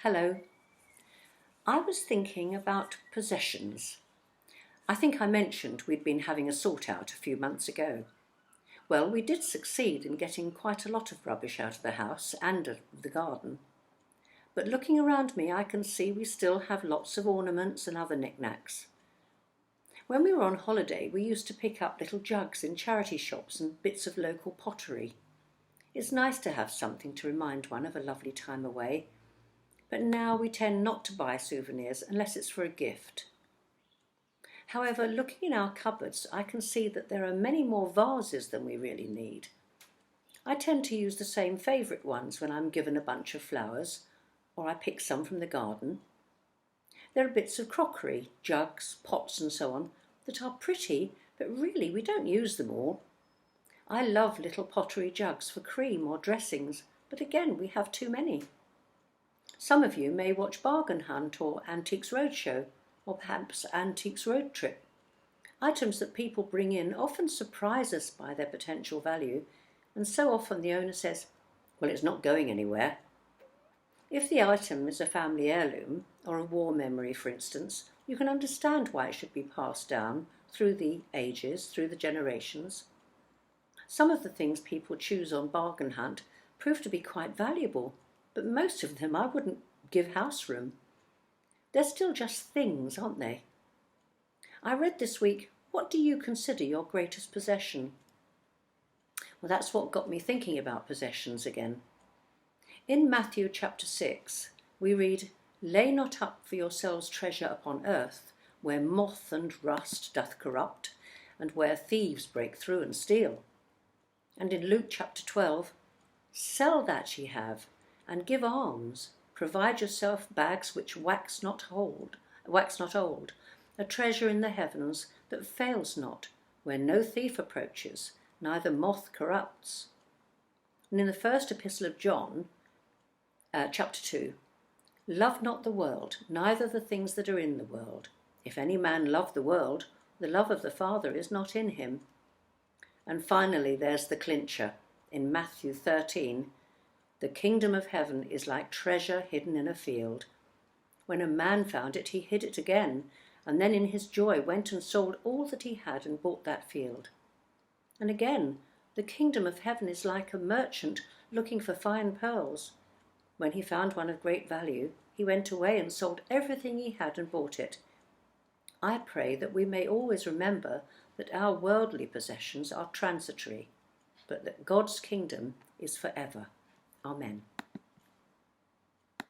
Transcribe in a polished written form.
Hello. I was thinking about possessions. I think I mentioned we'd been having a sort out a few months ago. Well, we did succeed in getting quite a lot of rubbish out of the house and of the garden. But looking around me, I can see we still have lots of ornaments and other knickknacks. When we were on holiday, we used to pick up little jugs in charity shops and bits of local pottery. It's nice to have something to remind one of a lovely time away. But now we tend not to buy souvenirs unless it's for a gift. However, looking in our cupboards, I can see that there are many more vases than we really need. I tend to use the same favourite ones when I'm given a bunch of flowers, or I pick some from the garden. There are bits of crockery, jugs, pots and so on, that are pretty, but really we don't use them all. I love little pottery jugs for cream or dressings, but again we have too many. Some of you may watch Bargain Hunt or Antiques Roadshow, or perhaps Antiques Road Trip. Items that people bring in often surprise us by their potential value, and so often the owner says, well, it's not going anywhere. If the item is a family heirloom, or a war memory for instance, you can understand why it should be passed down through the ages, through the generations. Some of the things people choose on Bargain Hunt prove to be quite valuable, but most of them I wouldn't give house room. They're still just things, aren't they? I read this week, what do you consider your greatest possession? Well, that's what got me thinking about possessions again. In Matthew chapter 6, we read, "Lay not up for yourselves treasure upon earth, where moth and rust doth corrupt, and where thieves break through and steal." And in Luke chapter 12, "Sell that ye have, and give alms. Provide yourself bags which wax not old, a treasure in the heavens that fails not, where no thief approaches, neither moth corrupts." And in the first epistle of John, chapter 2, "Love not the world, neither the things that are in the world. If any man love the world, the love of the Father is not in him." And finally, there's the clincher in Matthew 13, "The kingdom of heaven is like treasure hidden in a field. When a man found it, he hid it again, and then in his joy went and sold all that he had and bought that field." And again, the kingdom of heaven is like a merchant looking for fine pearls. When he found one of great value, he went away and sold everything he had and bought it. I pray that we may always remember that our worldly possessions are transitory, but that God's kingdom is forever. Amen.